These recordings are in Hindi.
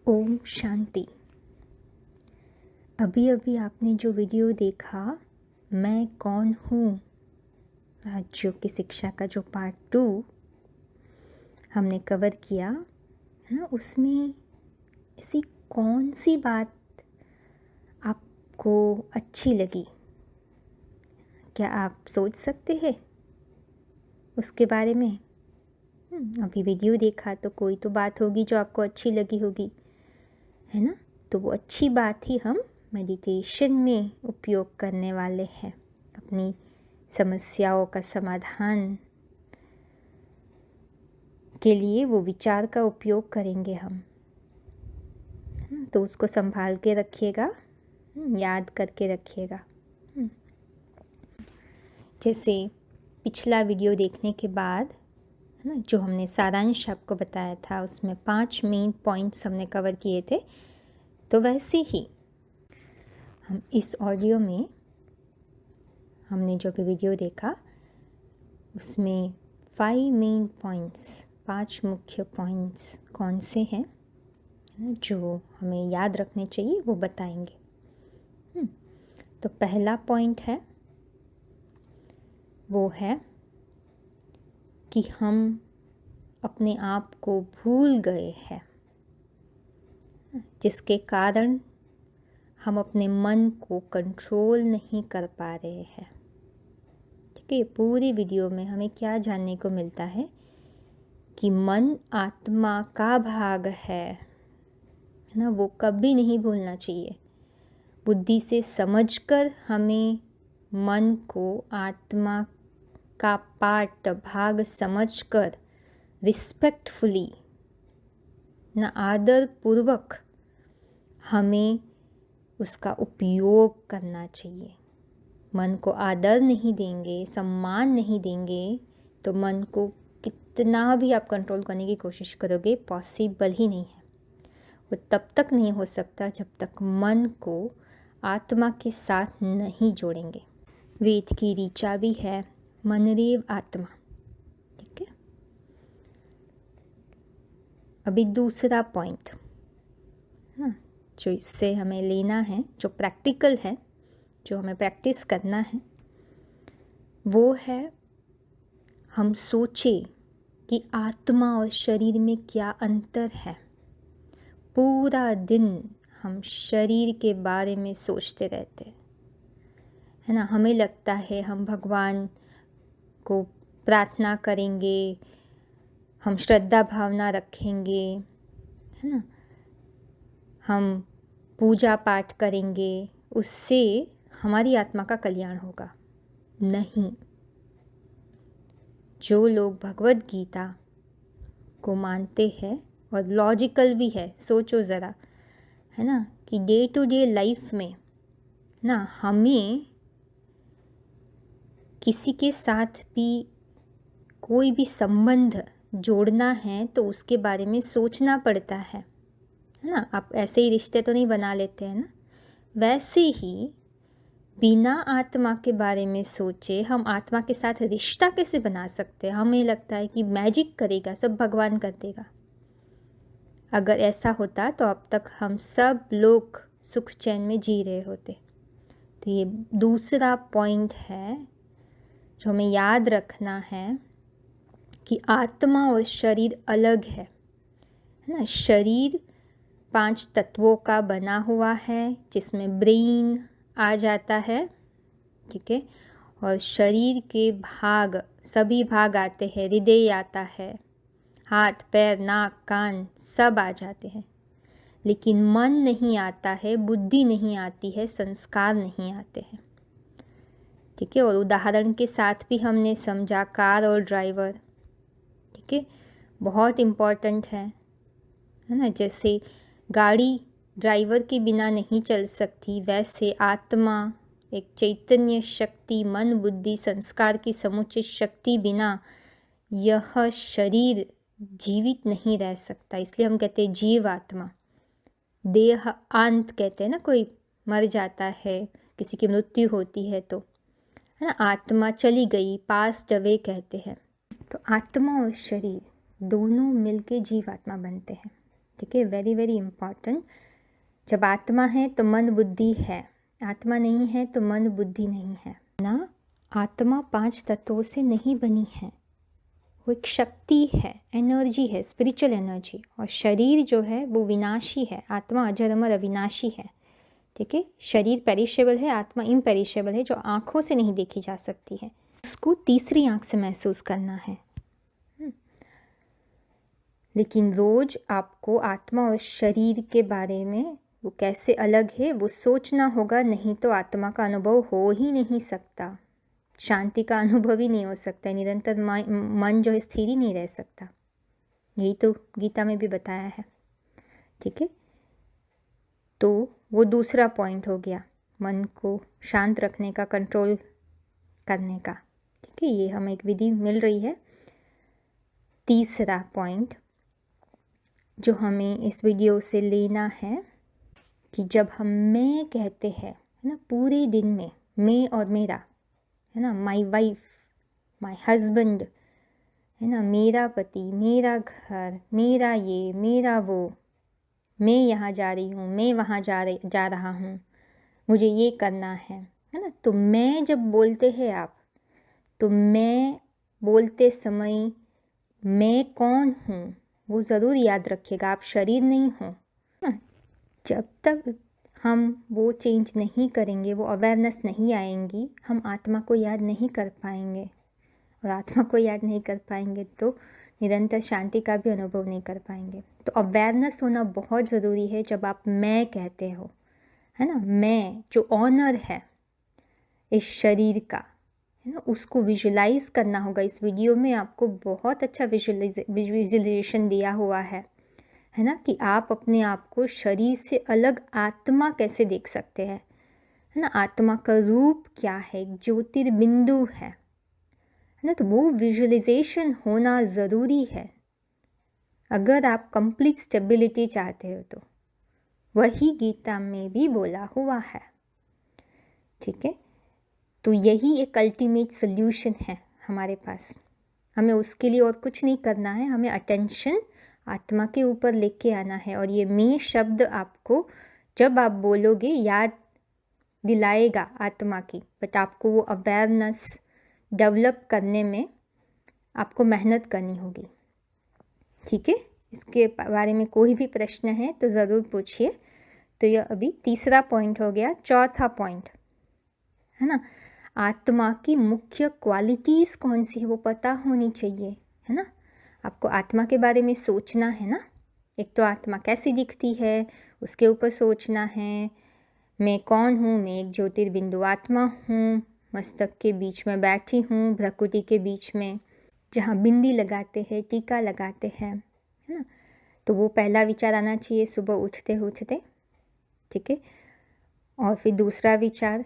ओम शांति। अभी अभी आपने जो वीडियो देखा, मैं कौन हूँ, राज्यों की शिक्षा का जो पार्ट 2 हमने कवर किया है ना, उसमें ऐसी कौन सी बात आपको अच्छी लगी? क्या आप सोच सकते हैं उसके बारे में? अभी वीडियो देखा तो कोई तो बात होगी जो आपको अच्छी लगी होगी, है ना? तो वो अच्छी बात ही हम मेडिटेशन में उपयोग करने वाले हैं। अपनी समस्याओं का समाधान के लिए वो विचार का उपयोग करेंगे हम। तो उसको संभाल के रखिएगा, याद करके रखिएगा। जैसे पिछला वीडियो देखने के बाद है ना, जो हमने सारांश आपको बताया था, उसमें 5 मेन पॉइंट्स हमने कवर किए थे। तो वैसे ही हम इस ऑडियो में हमने जो भी वीडियो देखा उसमें 5 मेन पॉइंट्स, 5 मुख्य पॉइंट्स कौन से हैं जो हमें याद रखने चाहिए वो बताएंगे। तो पहला पॉइंट है वो है कि हम अपने आप को भूल गए हैं, जिसके कारण हम अपने मन को कंट्रोल नहीं कर पा रहे हैं। ठीक है, पूरी वीडियो में हमें क्या जानने को मिलता है कि मन आत्मा का भाग है ना, वो कभी नहीं भूलना चाहिए। बुद्धि से समझकर हमें मन को आत्मा का पार्ट, भाग समझकर रिस्पेक्टफुली ना, आदर पूर्वक हमें उसका उपयोग करना चाहिए। मन को आदर नहीं देंगे, सम्मान नहीं देंगे तो मन को कितना भी आप कंट्रोल करने की कोशिश करोगे, पॉसिबल ही नहीं है। वो तब तक नहीं हो सकता जब तक मन को आत्मा के साथ नहीं जोड़ेंगे। वेद की ऋचा भी है मनरेव आत्मा। ठीक है, अभी दूसरा पॉइंट जो इससे हमें लेना है, जो प्रैक्टिकल है, जो हमें प्रैक्टिस करना है, वो है हम सोचे कि आत्मा और शरीर में क्या अंतर है। पूरा दिन हम शरीर के बारे में सोचते रहते हैं, है ना। हमें लगता है हम भगवान को प्रार्थना करेंगे, हम श्रद्धा भावना रखेंगे, है ना, हम पूजा पाठ करेंगे, उससे हमारी आत्मा का कल्याण होगा। नहीं, जो लोग भगवद गीता को मानते हैं और लॉजिकल भी है, सोचो ज़रा, है ना, कि डे टू डे लाइफ में ना हमें किसी के साथ भी कोई भी संबंध जोड़ना है तो उसके बारे में सोचना पड़ता है ना। आप ऐसे ही रिश्ते तो नहीं बना लेते हैं ना। वैसे ही बिना आत्मा के बारे में सोचे हम आत्मा के साथ रिश्ता कैसे बना सकते हैं? हमें लगता है कि मैजिक करेगा, सब भगवान कर देगा। अगर ऐसा होता तो अब तक हम सब लोग सुख चैन में जी रहे होते। तो ये दूसरा पॉइंट है जो हमें याद रखना है कि आत्मा और शरीर अलग है ना। शरीर 5 तत्वों का बना हुआ है, जिसमें ब्रेन आ जाता है, ठीक है, और शरीर के भाग, सभी भाग आते हैं, हृदय आता है, हाथ पैर नाक कान सब आ जाते हैं, लेकिन मन नहीं आता है, बुद्धि नहीं आती है, संस्कार नहीं आते हैं। ठीक है, और उदाहरण के साथ भी हमने समझा कार और ड्राइवर। ठीक है, बहुत इम्पॉर्टेंट है ना। जैसे गाड़ी ड्राइवर के बिना नहीं चल सकती, वैसे आत्मा एक चैतन्य शक्ति, मन बुद्धि संस्कार की समुचित शक्ति बिना यह शरीर जीवित नहीं रह सकता। इसलिए हम कहते हैं जीव आत्मा। देह अंत कहते हैं ना, कोई मर जाता है, किसी की मृत्यु होती है तो, है ना, आत्मा चली गई, पास्ट अवे कहते हैं। तो आत्मा और शरीर दोनों मिलके जीव आत्मा बनते हैं। ठीक है, वेरी वेरी इम्पॉर्टेंट। जब आत्मा है तो मन बुद्धि है, आत्मा नहीं है तो मन बुद्धि नहीं है ना। आत्मा 5 तत्वों से नहीं बनी है, वो एक शक्ति है, एनर्जी है, स्पिरिचुअल एनर्जी। और शरीर जो है वो विनाशी है, आत्मा अजर अमर अविनाशी है। ठीक है, शरीर पेरिशेबल है, आत्मा इम्पेरिशेबल है, जो आँखों से नहीं देखी जा सकती है, उसको तीसरी आँख से महसूस करना है। लेकिन रोज आपको आत्मा और शरीर के बारे में वो कैसे अलग है वो सोचना होगा, नहीं तो आत्मा का अनुभव हो ही नहीं सकता, शांति का अनुभव ही नहीं हो सकता, निरंतर मन जो है स्थिर ही नहीं रह सकता। यही तो गीता में भी बताया है। ठीक है, तो वो दूसरा पॉइंट हो गया, मन को शांत रखने का, कंट्रोल करने का। ठीक है, ये हमें एक विधि मिल रही है। तीसरा पॉइंट जो हमें इस वीडियो से लेना है कि जब हम मैं कहते हैं, है ना, पूरे दिन में मैं और मेरा, है ना, माई वाइफ, माई हस्बैंड, है ना, मेरा पति, मेरा घर, मेरा ये, मेरा वो, मैं यहाँ जा रही हूँ, मैं वहाँ जा रहा हूँ, मुझे ये करना है ना। तो मैं जब बोलते हैं आप, तो मैं बोलते समय मैं कौन हूँ वो ज़रूर याद रखिएगा, आप शरीर नहीं हो ना। जब तक हम वो चेंज नहीं करेंगे, वो अवेयरनेस नहीं आएंगी, हम आत्मा को याद नहीं कर पाएंगे। और आत्मा को याद नहीं कर पाएंगे तो निरंतर शांति का भी अनुभव नहीं कर पाएंगे। तो अवेयरनेस होना बहुत ज़रूरी है जब आप मैं कहते हो, है ना। मैं जो ऑनर है इस शरीर का, है ना, उसको विजुलाइज करना होगा। इस वीडियो में आपको बहुत अच्छा विजुअलाइजेशन दिया हुआ है ना, कि आप अपने आप को शरीर से अलग आत्मा कैसे देख सकते हैं, है ना। आत्मा का रूप क्या है, एक ज्योतिर्बिंदु है ना। तो वो विजुअलाइजेशन होना ज़रूरी है अगर आप कंप्लीट स्टेबिलिटी चाहते हो। तो वही गीता में भी बोला हुआ है। ठीक है, तो यही एक अल्टीमेट सल्यूशन है हमारे पास। हमें उसके लिए और कुछ नहीं करना है, हमें अटेंशन आत्मा के ऊपर लेके आना है। और ये मैं शब्द आपको जब आप बोलोगे याद दिलाएगा आत्मा की, बट आपको वो अवेयरनेस डेवलप करने में आपको मेहनत करनी होगी। ठीक है, इसके बारे में कोई भी प्रश्न है तो ज़रूर पूछिए। तो यह अभी तीसरा पॉइंट हो गया। चौथा पॉइंट है ना, आत्मा की मुख्य क्वालिटीज़ कौन सी है वो पता होनी चाहिए, है ना। आपको आत्मा के बारे में सोचना है ना। एक तो आत्मा कैसी दिखती है उसके ऊपर सोचना है। मैं कौन हूँ, मैं एक ज्योतिर्बिंदु आत्मा हूँ, मस्तक के बीच में बैठी हूँ, भ्रकुटी के बीच में जहाँ बिंदी लगाते हैं, टीका लगाते हैं, है ना। तो वो पहला विचार आना चाहिए सुबह उठते उठते। ठीक है, और फिर दूसरा विचार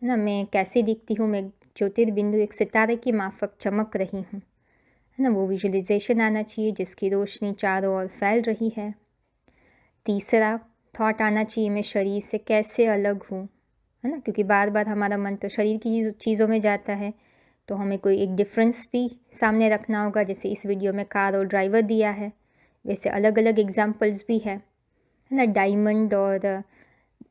है ना, मैं कैसे दिखती हूँ, मैं ज्योतिर्बिंदु एक सितारे की माफक चमक रही हूँ, है ना। वो विजुअलाइजेशन आना चाहिए जिसकी रोशनी चारों ओर फैल रही है। तीसरा थॉट आना चाहिए, मैं शरीर से कैसे अलग हूँ, है ना, क्योंकि बार बार हमारा मन तो शरीर की चीज़ों में जाता है। तो हमें कोई एक डिफरेंस भी सामने रखना होगा। जैसे इस वीडियो में कार और ड्राइवर दिया है, वैसे अलग अलग एग्जाम्पल्स भी है ना। डायमंड और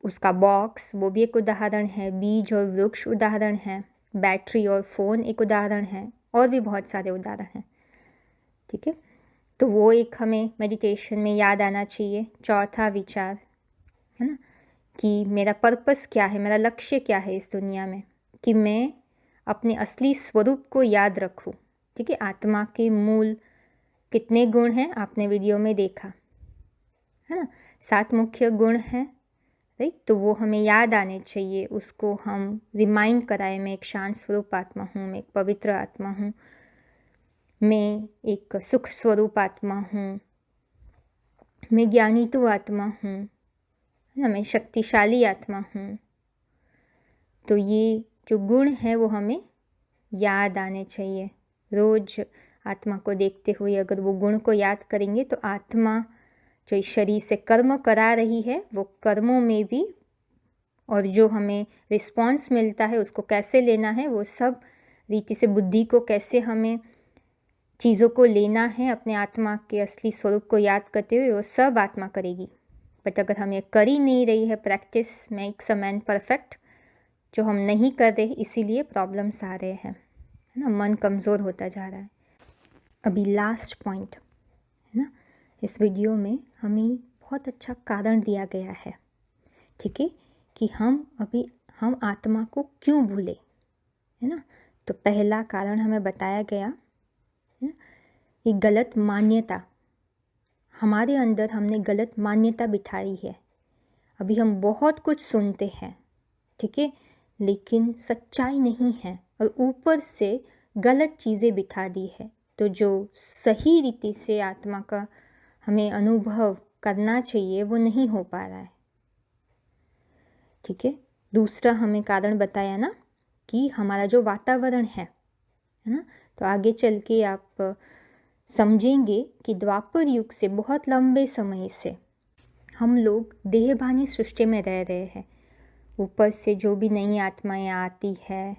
उसका बॉक्स वो भी एक उदाहरण है, बीज और वृक्ष उदाहरण है, बैटरी और फ़ोन एक उदाहरण है, और भी बहुत सारे उदाहरण हैं। ठीक है, तो वो एक हमें मेडिटेशन में याद आना चाहिए। चौथा विचार है ना, कि मेरा पर्पस क्या है, मेरा लक्ष्य क्या है इस दुनिया में, कि मैं अपने असली स्वरूप को याद रखूं। ठीक है, आत्मा के मूल कितने गुण हैं आपने वीडियो में देखा, है ना। 7 मुख्य गुण हैं, राइट। तो वो हमें याद आने चाहिए, उसको हम रिमाइंड कराए, मैं एक शांत स्वरूप आत्मा हूँ, मैं एक पवित्र आत्मा हूँ, मैं एक सुख स्वरूप आत्मा हूँ, मैं ज्ञानीतु आत्मा हूँ, है ना, मैं शक्तिशाली आत्मा हूँ। तो ये जो गुण है वो हमें याद आने चाहिए। रोज़ आत्मा को देखते हुए अगर वो गुण को याद करेंगे तो आत्मा जो इस शरीर से कर्म करा रही है वो कर्मों में भी, और जो हमें रिस्पॉन्स मिलता है उसको कैसे लेना है, वो सब रीति से बुद्धि को कैसे हमें चीज़ों को लेना है अपने आत्मा के असली स्वरूप को याद करते हुए, वो सब आत्मा करेगी। बट अगर हम ये कर ही नहीं रही है practice makes a man perfect, जो हम नहीं कर रहे, इसीलिए प्रॉब्लम्स आ रहे हैं, है ना, मन कमज़ोर होता जा रहा है। अभी लास्ट पॉइंट है ना, इस वीडियो में हमें बहुत अच्छा कारण दिया गया है, ठीक है, कि हम आत्मा को क्यों भूले, है ना। तो पहला कारण हमें बताया गया है ना, ये गलत मान्यता, हमारे अंदर हमने गलत मान्यता बिठाई है। अभी हम बहुत कुछ सुनते हैं, ठीक है, लेकिन सच्चाई नहीं है और ऊपर से गलत चीज़ें बिठा दी है। तो जो सही रीति से आत्मा का हमें अनुभव करना चाहिए वो नहीं हो पा रहा है, ठीक है। दूसरा हमें कारण बताया ना कि हमारा जो वातावरण है ना, तो आगे चल के आप समझेंगे कि द्वापर युग से बहुत लंबे समय से हम लोग देहभानी सृष्टि में रह रहे हैं। ऊपर से जो भी नई आत्माएं आती है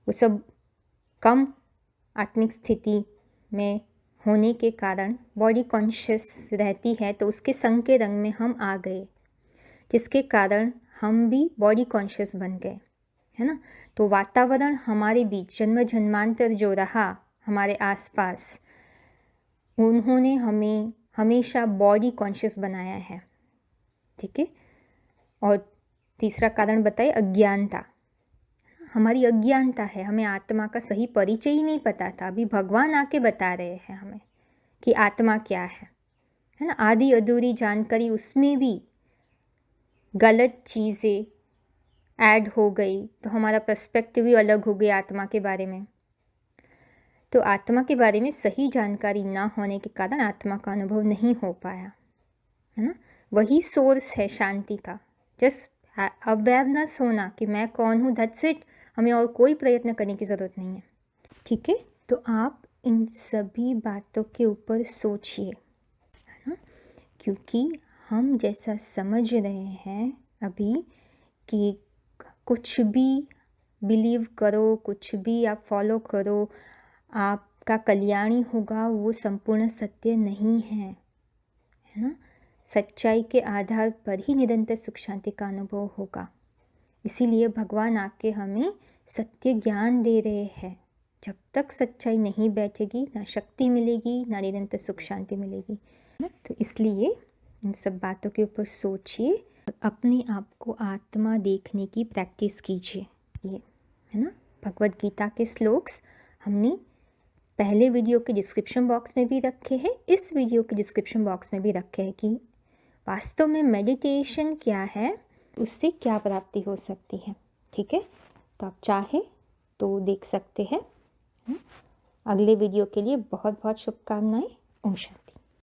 वो सब कम आत्मिक स्थिति में होने के कारण बॉडी कॉन्शियस रहती है, तो उसके संग के रंग में हम आ गए, जिसके कारण हम भी बॉडी कॉन्शियस बन गए, है ना। तो वातावरण हमारे बीच जन्म जन्मांतर जो रहा हमारे आसपास, उन्होंने हमें हमेशा बॉडी कॉन्शियस बनाया है, ठीक है। और तीसरा कारण बताए अज्ञानता, हमारी अज्ञानता है, हमें आत्मा का सही परिचय ही नहीं पता था। अभी भगवान आके बता रहे हैं हमें कि आत्मा क्या है ना। आधी अधूरी जानकारी, उसमें भी गलत चीज़ें ऐड हो गई, तो हमारा पर्सपेक्टिव भी अलग हो गया आत्मा के बारे में। तो आत्मा के बारे में सही जानकारी ना होने के कारण आत्मा का अनुभव नहीं हो पाया, है ना। वही सोर्स है शांति का, जस्ट अवेयरनेस होना कि मैं कौन हूँ, दैट्स इट। हमें और कोई प्रयत्न करने की ज़रूरत नहीं है, ठीक है। तो आप इन सभी बातों के ऊपर सोचिए, है ना, क्योंकि हम जैसा समझ रहे हैं अभी कि कुछ भी बिलीव करो, कुछ भी आप फॉलो करो, आपका कल्याण ही होगा, वो संपूर्ण सत्य नहीं है ना। सच्चाई के आधार पर ही निरंतर सुख शांति का अनुभव होगा। इसीलिए भगवान आके हमें सत्य ज्ञान दे रहे हैं। जब तक सच्चाई नहीं बैठेगी, ना शक्ति मिलेगी, ना निरंतर सुख शांति मिलेगी। तो इसलिए इन सब बातों के ऊपर सोचिए, अपने आप को आत्मा देखने की प्रैक्टिस कीजिए, ये है ना। भगवद गीता के श्लोक्स हमने पहले वीडियो के डिस्क्रिप्शन बॉक्स में भी रखे हैं, इस वीडियो के डिस्क्रिप्शन बॉक्स में भी रखे हैं कि वास्तव में मेडिटेशन क्या है, उससे क्या प्राप्ति हो सकती है, ठीक है। तो आप चाहे तो देख सकते हैं। अगले वीडियो के लिए बहुत बहुत शुभकामनाएं। ओम शांति।